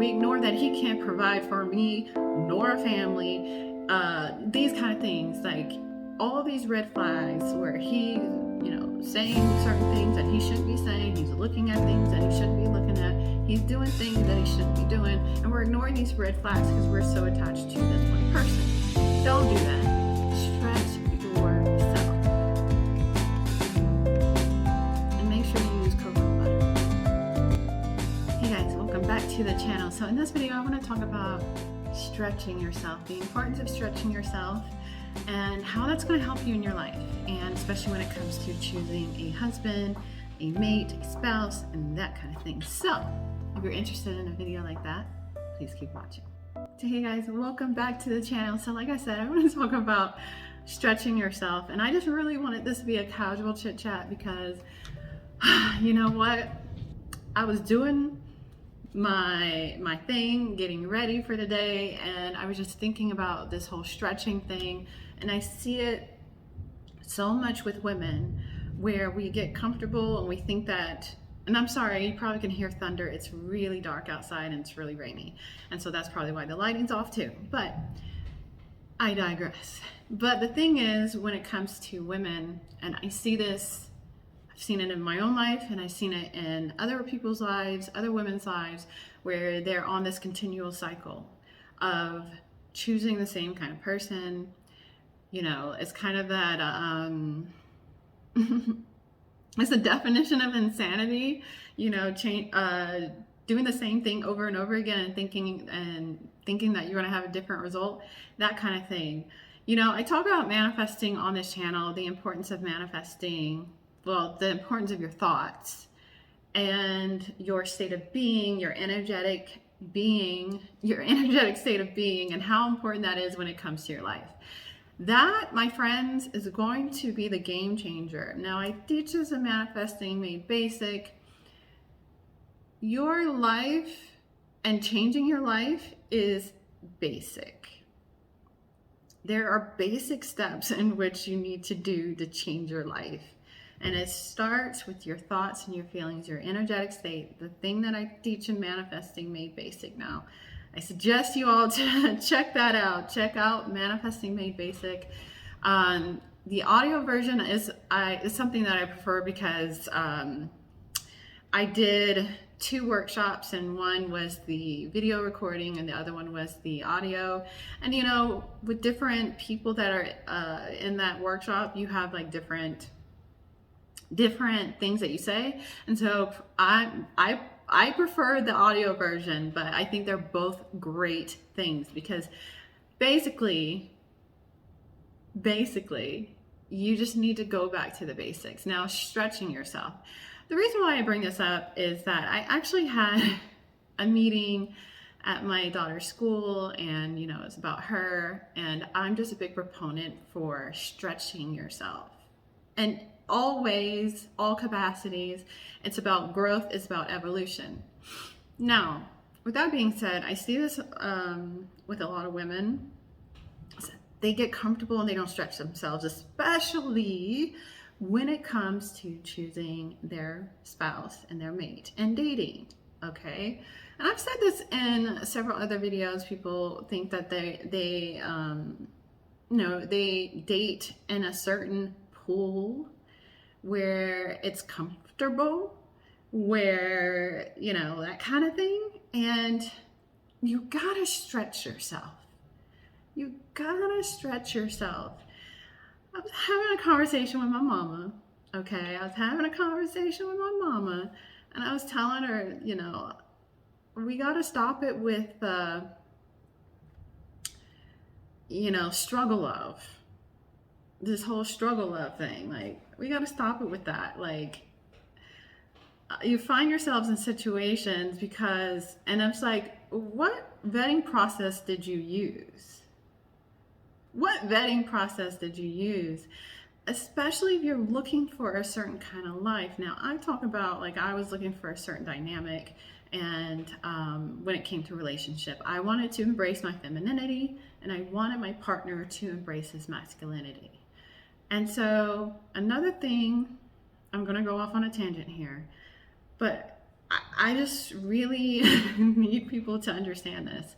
We ignore that he can't provide for me nor a family. These kind of things, like all these red flags where he's, saying certain things that he shouldn't be saying. He's looking at things that he shouldn't be looking at. He's doing things that he shouldn't be doing. And we're ignoring these red flags because we're so attached to this one person. Don't do that. Stretch yourself. And make sure you use coconut butter. Hey guys, welcome back to the channel. So in this video, I want to talk about stretching yourself, the importance of stretching yourself, and how that's going to help you in your life, and especially when it comes to choosing a husband, a mate, a spouse, and that kind of thing. So if you're interested in a video like that, please keep watching. So hey guys, welcome back to the channel. So like I said, I want to talk about stretching yourself, and I just really wanted this to be a casual chit chat because you know what, I was doing my thing, getting ready for the day, and I was just thinking about this whole stretching thing, and I see it so much with women where we get comfortable and we think that, and I'm sorry, you probably can hear thunder, it's really dark outside and it's really rainy, and so that's probably why the lighting's off too, but I digress. But the thing is, when it comes to women, and I see this, I've seen it in my own life, and I've seen it in other people's lives, other women's lives, where they're on this continual cycle of choosing the same kind of person. It's kind of that, it's the definition of insanity, doing the same thing over and over again and thinking that you're going to have a different result, that kind of thing. I talk about manifesting on this channel, the importance of manifesting. Well, the importance of your thoughts and your state of being, your energetic state of being, and how important that is when it comes to your life. That, my friends, is going to be the game changer. Now, I teach this in Manifesting Made Basic. Your life and changing your life is basic. There are basic steps in which you need to do to change your life. And it starts with your thoughts and your feelings, your energetic state, the thing that I teach in Manifesting Made Basic. Now, I suggest you all to check that out. Check out Manifesting Made Basic. The audio version is something that I prefer because I did 2 workshops, and one was the video recording and the other one was the audio. And with different people that are in that workshop, you have like different things that you say, and so I prefer the audio version, but I think they're both great things because basically you just need to go back to the basics. Now, stretching yourself. The reason why I bring this up is that I actually had a meeting at my daughter's school, and it's about her, and I'm just a big proponent for stretching yourself. And always, all capacities, it's about growth, it's about evolution. Now, with that being said, I see this with a lot of women. They get comfortable and they don't stretch themselves, especially when it comes to choosing their spouse and their mate and dating, okay? And I've said this in several other videos. People think that they date in a certain pool where it's comfortable, where, that kind of thing. And you gotta stretch yourself. You gotta stretch yourself. I was having a conversation with my mama, okay? I was having a conversation with my mama, and I was telling her, we gotta stop it with, struggle love. This whole struggle love thing, like, we got to stop it with that. Like, you find yourselves in situations because, and it's like, what vetting process did you use? What vetting process did you use? Especially if you're looking for a certain kind of life. Now, I talk about, like, I was looking for a certain dynamic, and when it came to relationship, I wanted to embrace my femininity, and I wanted my partner to embrace his masculinity. And so another thing, I'm going to go off on a tangent here, but I just really need people to understand this.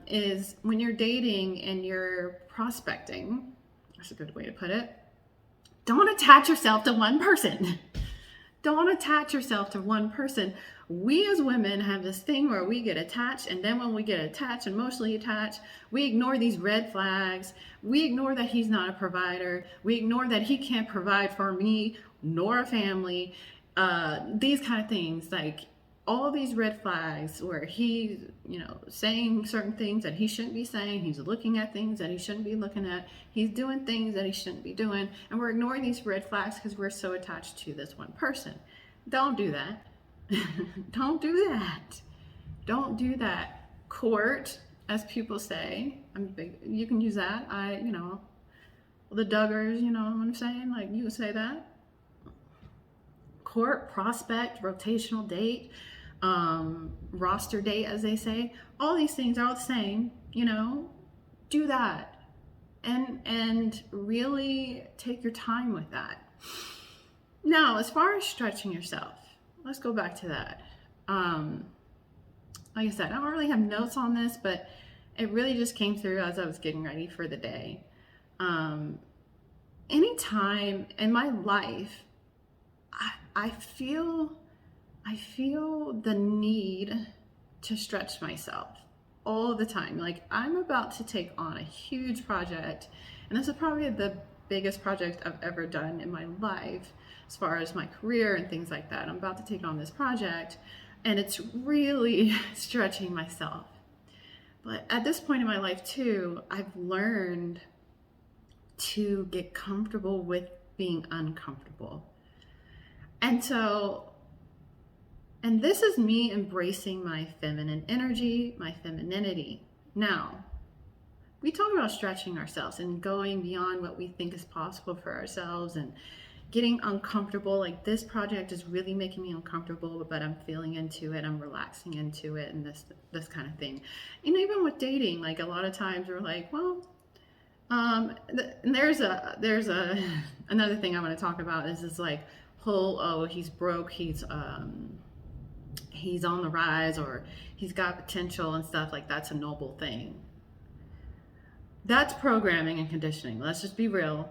Is when you're dating and you're prospecting, that's a good way to put it, don't attach yourself to one person. Don't attach yourself to one person. We as women have this thing where we get attached, and then when we get attached, emotionally attached, we ignore these red flags. We ignore that he's not a provider. We ignore that he can't provide for me nor a family. These kind of things, like all these red flags where he's, saying certain things that he shouldn't be saying. He's looking at things that he shouldn't be looking at. He's doing things that he shouldn't be doing. And we're ignoring these red flags because we're so attached to this one person. Don't do that. Don't do that. Don't do that. Court, as people say, you can use that. The Duggars, you know what I'm saying? Like, you can say that. Court, prospect, rotational date, roster date, as they say. All these things are all the same. Do that, and really take your time with that. Now, as far as stretching yourself, let's go back to that. Like I said, I don't really have notes on this, but it really just came through as I was getting ready for the day. Anytime in my life, I feel the need to stretch myself all the time. Like, I'm about to take on a huge project, and this is probably the biggest project I've ever done in my life as far as my career and things like that. I'm about to take on this project, and it's really stretching myself. But at this point in my life too, I've learned to get comfortable with being uncomfortable. And this is me embracing my feminine energy, my femininity. Now, we talk about stretching ourselves and going beyond what we think is possible for ourselves and getting uncomfortable. Like, this project is really making me uncomfortable, but I'm feeling into it, I'm relaxing into it, and this kind of thing. And even with dating, like, a lot of times we're like, well, and there's another thing I want to talk about is this, like, whole, he's broke, he's on the rise, or he's got potential and stuff. Like, that's a noble thing. That's programming and conditioning. Let's just be real.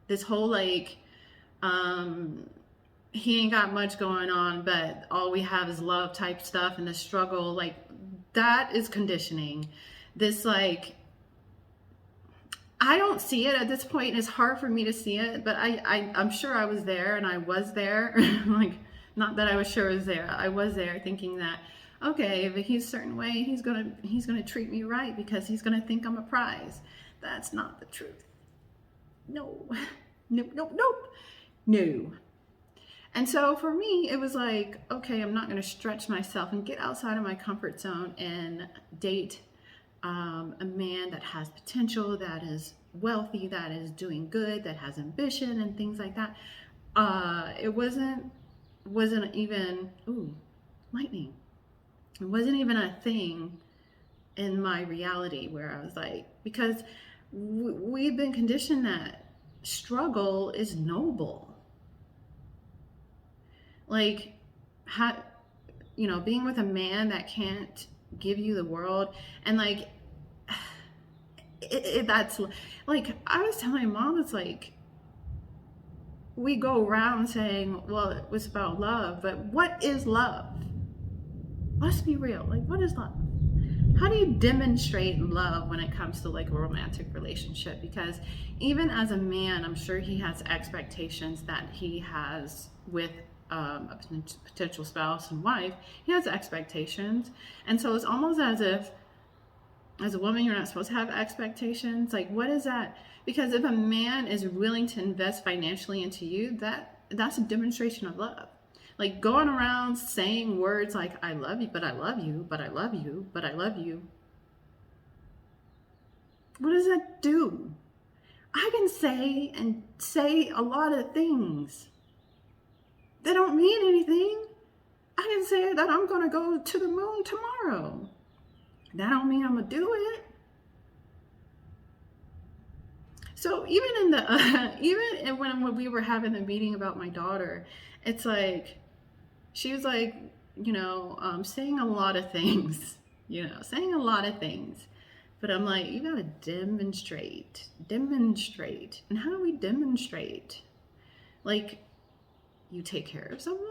This whole, like, he ain't got much going on, but all we have is love type stuff, and the struggle, like, that is conditioning. This, like, I don't see it at this point, and it's hard for me to see it, but I'm sure I was there, and I was there. Like, not that I was sure I was there. I was there thinking that, okay, if he's a certain way, he's gonna treat me right because he's gonna think I'm a prize. That's not the truth. No. And so for me, it was like, okay, I'm not gonna stretch myself and get outside of my comfort zone and date a man that has potential, that is wealthy, that is doing good, that has ambition and things like that. It wasn't even, lightning. It wasn't even a thing in my reality where I was like, because we've been conditioned that struggle is noble. Like, being with a man that can't give you the world, and like, that's like, I was telling mom, it's like, we go around saying, well, it was about love, but what is love? Let's be real. Like, what is love? How do you demonstrate love when it comes to, like, a romantic relationship? Because even as a man, I'm sure he has expectations that he has with a potential spouse and wife. He has expectations, and so it's almost as if, as a woman, you're not supposed to have expectations. Like, what is that? Because if a man is willing to invest financially into you, that's a demonstration of love. Like, going around saying words like, I love you, but I love you, but I love you, but I love you. What does that do? I can say a lot of things that don't mean anything. I can say that I'm going to go to the moon tomorrow. That don't mean I'm going to do it. So even when we were having the meeting about my daughter, it's like, she was like, saying a lot of things, saying a lot of things. But I'm like, you gotta demonstrate. And how do we demonstrate? Like, you take care of someone.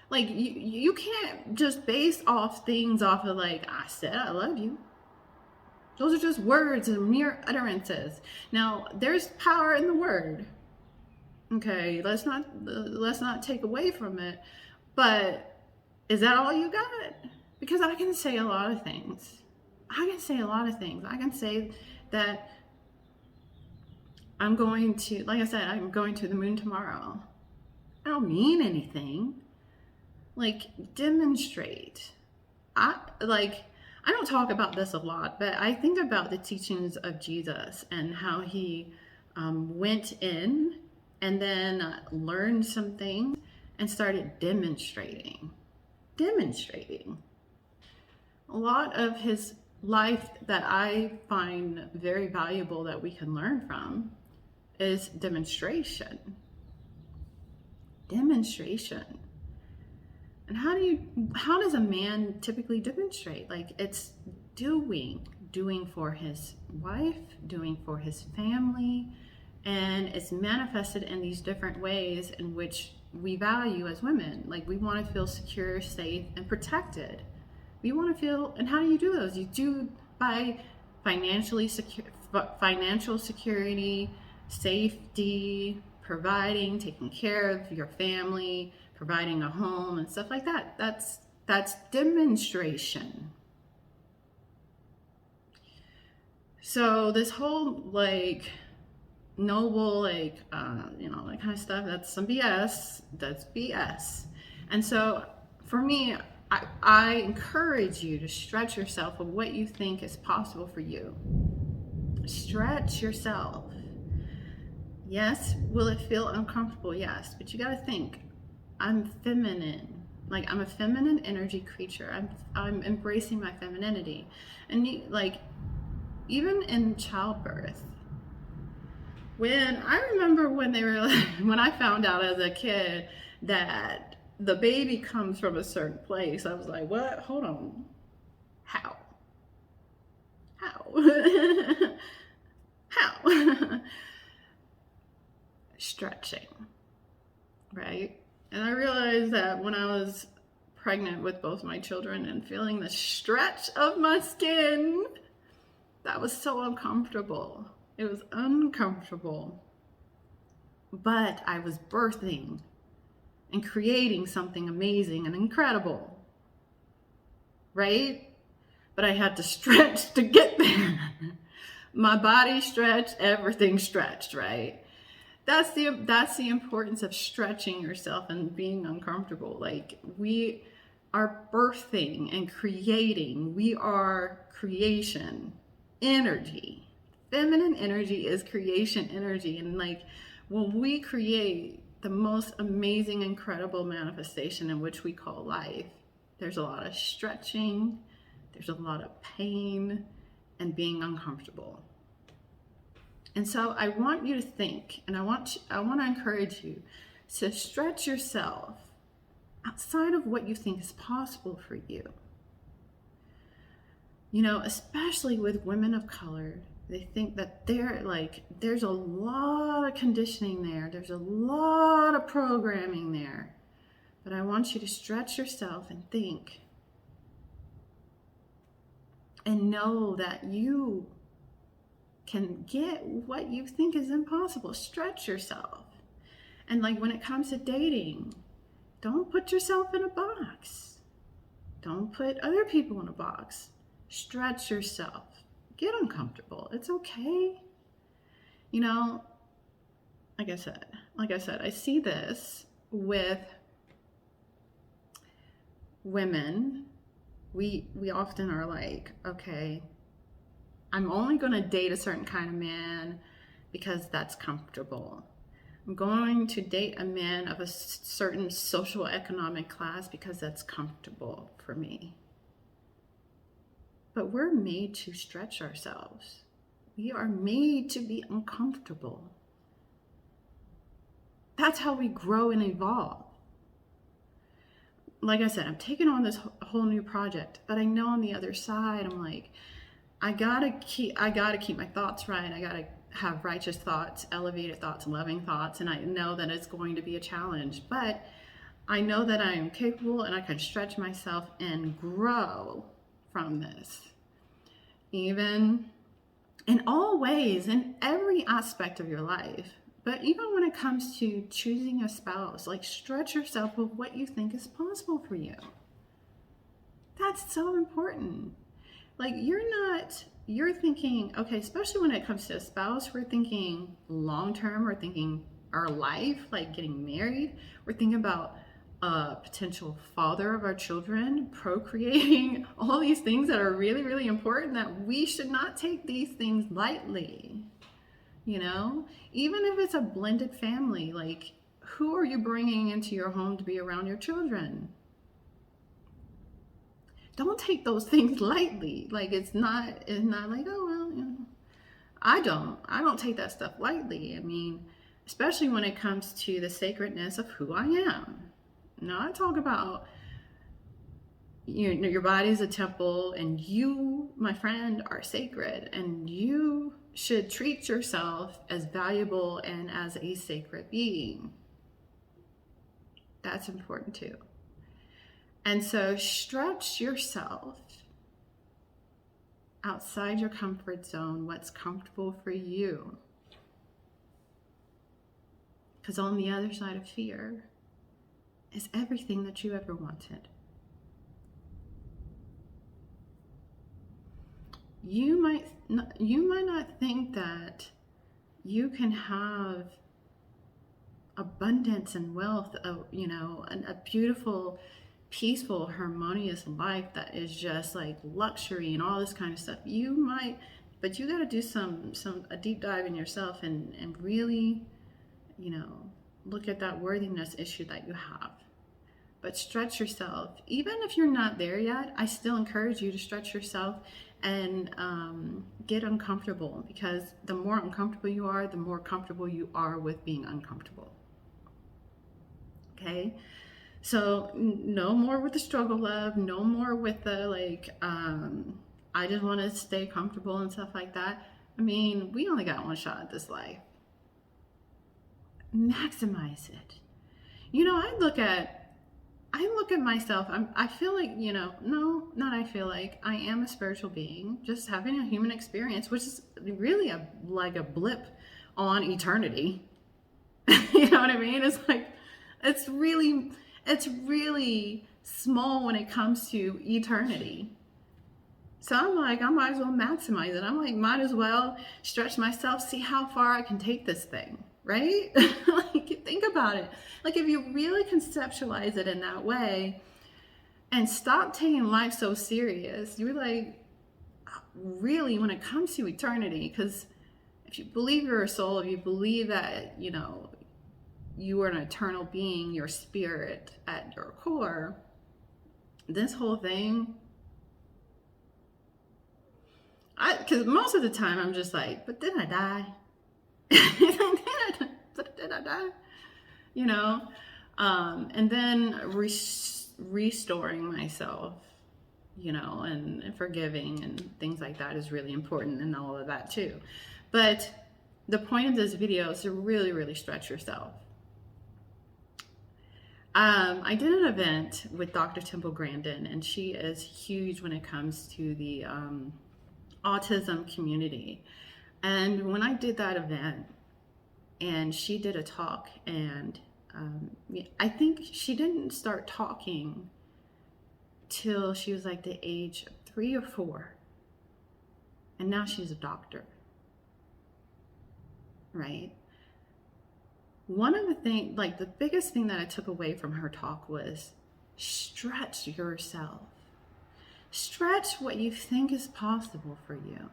Like, you can't just base off things off of like, I said I love you. Those are just words and mere utterances. Now, there's power in the word. Okay, let's not take away from it. But is that all you got? Because I can say a lot of things. I can say that I'm going to, like I said, I'm going to the moon tomorrow. I don't mean anything. Like, demonstrate. I don't talk about this a lot, but I think about the teachings of Jesus and how he went in and then learned some things and started demonstrating. A lot of his life that I find very valuable that we can learn from is demonstration. And how does a man typically demonstrate? Like, it's doing for his wife, doing for his family, and it's manifested in these different ways in which we value as women. Like, we want to feel secure, safe, and protected. We want to feel, and how do you do those? You do by financial security, safety, providing, taking care of your family, providing a home and stuff like that. That's demonstration. So this whole like noble, like that kind of stuff, that's some BS. That's BS. And so for me, I encourage you to stretch yourself of what you think is possible for you. Stretch yourself. Yes, will it feel uncomfortable? Yes, but you got to think, I'm feminine. Like, I'm a feminine energy creature. I'm embracing my femininity. And even in childbirth, I remember when when I found out as a kid that the baby comes from a certain place, I was like, what? Hold on. How? How? Stretching, right? And I realized that when I was pregnant with both my children and feeling the stretch of my skin, that was so uncomfortable. It was uncomfortable. But I was birthing and creating something amazing and incredible, right? But I had to stretch to get there. My body stretched, everything stretched, right? That's the importance of stretching yourself and being uncomfortable. Like, we are birthing and creating. We are creation energy. Feminine energy is creation energy. And like, when we create the most amazing, incredible manifestation in which we call life, there's a lot of stretching, there's a lot of pain, and being uncomfortable. And so I want you to think, and I want to encourage you to stretch yourself outside of what you think is possible for you. Especially with women of color, they think that there's a lot of conditioning there. There's a lot of programming there. But I want you to stretch yourself and think and know that you can get what you think is impossible. Stretch yourself. And like, when it comes to dating, don't put yourself in a box. Don't put other people in a box. Stretch yourself. Get uncomfortable. It's okay. Like I said, I see this with women. We often are like, okay, I'm only going to date a certain kind of man because that's comfortable. I'm going to date a man of a certain social economic class because that's comfortable for me. But we're made to stretch ourselves. We are made to be uncomfortable. That's how we grow and evolve. like I said, I'm taking on this whole new project, but I know on the other side, I'm like, I gotta keep my thoughts right. I gotta have righteous thoughts, elevated thoughts, loving thoughts, and I know that it's going to be a challenge, but I know that I am capable and I can stretch myself and grow from this. Even in all ways, in every aspect of your life. But even when it comes to choosing a spouse, like stretch yourself with what you think is possible for you. That's so important. Like you're thinking, okay, especially when it comes to a spouse, we're thinking long term, we're thinking our life, like getting married, we're thinking about a potential father of our children, procreating, all these things that are really, really important, that we should not take these things lightly. You know, even if it's a blended family, like who are you bringing into your home to be around your children? Don't take those things lightly. Like it's not like, oh well, you know. I don't take that stuff lightly. I mean, especially when it comes to the sacredness of who I am. Now I talk about, you know, your body is a temple, and you, my friend, are sacred, and you should treat yourself as valuable and as a sacred being. That's important too. And so stretch yourself outside your comfort zone, what's comfortable for you. Because on the other side of fear is everything that you ever wanted. You might not think that you can have abundance and wealth, of, you know, a beautiful, peaceful, harmonious life that is just like luxury and all this kind of stuff. You might, but you got to do a deep dive in yourself and really, you know, look at that worthiness issue that you have. But stretch yourself. Even if you're not there yet, I still encourage you to stretch yourself and get uncomfortable, because the more uncomfortable you are, the more comfortable you are with being uncomfortable. Okay? So no more with the struggle love, no more with the like, I just want to stay comfortable and stuff like that. I mean, we only got one shot at this life. Maximize it. You know, I look at myself, I feel like, you know, no, not I feel like, I am a spiritual being, just having a human experience, which is really like a blip on eternity. You know what I mean? It's like, it's really small when it comes to eternity. So I'm like, I might as well maximize it. I'm like, might as well stretch myself, see how far I can take this thing, right? Like, think about it. Like, if you really conceptualize it in that way and stop taking life so serious, you're like, really, when it comes to eternity, because if you believe you're a soul, if you believe that, you know, you are an eternal being, your spirit at your core, this whole thing, because most of the time I'm just like, but did I die? Did I die? You know? And then restoring myself, you know, and forgiving and things like that is really important, and all of that too. But the point of this video is to really, really stretch yourself. I did an event with Dr. Temple Grandin, and she is huge when it comes to the autism community. And when I did that event, and she did a talk, and I think she didn't start talking till she was like the age of 3 or 4. And now she's a doctor, right? One of the things, like the biggest thing that I took away from her talk was stretch yourself. Stretch what you think is possible for you.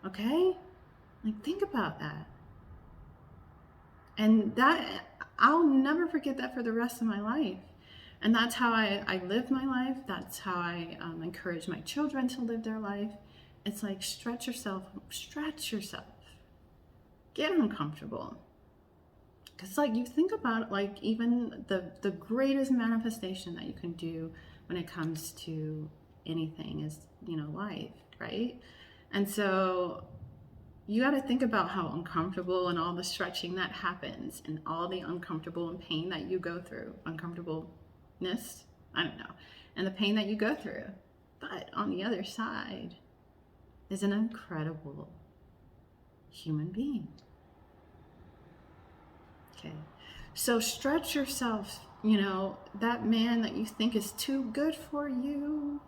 Okay? Like, think about that. And that, I'll never forget that for the rest of my life. And that's how I live my life. That's how I encourage my children to live their life. It's like, stretch yourself. Get uncomfortable. Because like you think about like even the greatest manifestation that you can do when it comes to anything is, you know, life, right? And so you got to think about how uncomfortable and all the stretching that happens and all the uncomfortable and pain that you go through, uncomfortableness, I don't know, and the pain that you go through. But on the other side is an incredible human being. Okay. So stretch yourself, you know, that man that you think is too good for you.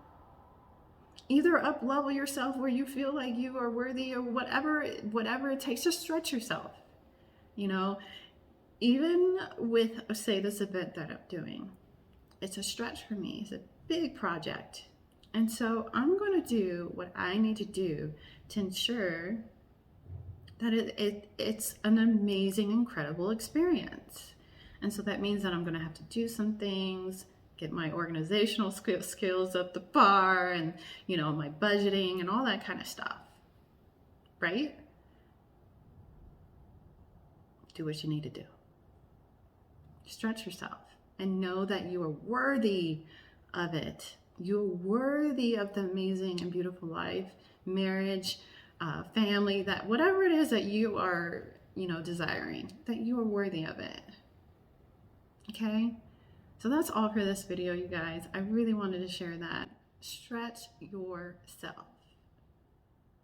Either up level yourself where you feel like you are worthy or whatever it takes to stretch yourself. You know, even with, say, this event that I'm doing, it's a stretch for me. It's a big project. And so I'm going to do what I need to do to ensure that it's an amazing, incredible experience. And so that means that I'm going to have to do some things, get my organizational skills up the par, and, you know, my budgeting and all that kind of stuff, right? Do what you need to do. Stretch yourself and know that you are worthy of it. You're worthy of the amazing and beautiful life, marriage, family, that whatever it is that you are, you know, desiring, that you are worthy of it. Okay? So that's all for this video, you guys. I really wanted to share that. Stretch yourself.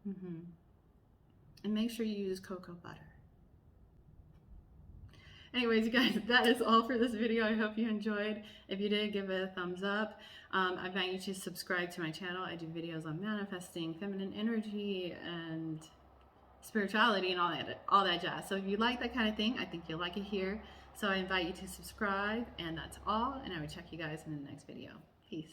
And make sure you use cocoa butter. Anyways, you guys, that is all for this video. I hope you enjoyed. If you did, give it a thumbs up. I invite you to subscribe to my channel. I do videos on manifesting, feminine energy, and spirituality, and all that jazz. So if you like that kind of thing, I think you'll like it here. So I invite you to subscribe, and that's all. And I will check you guys in the next video. Peace.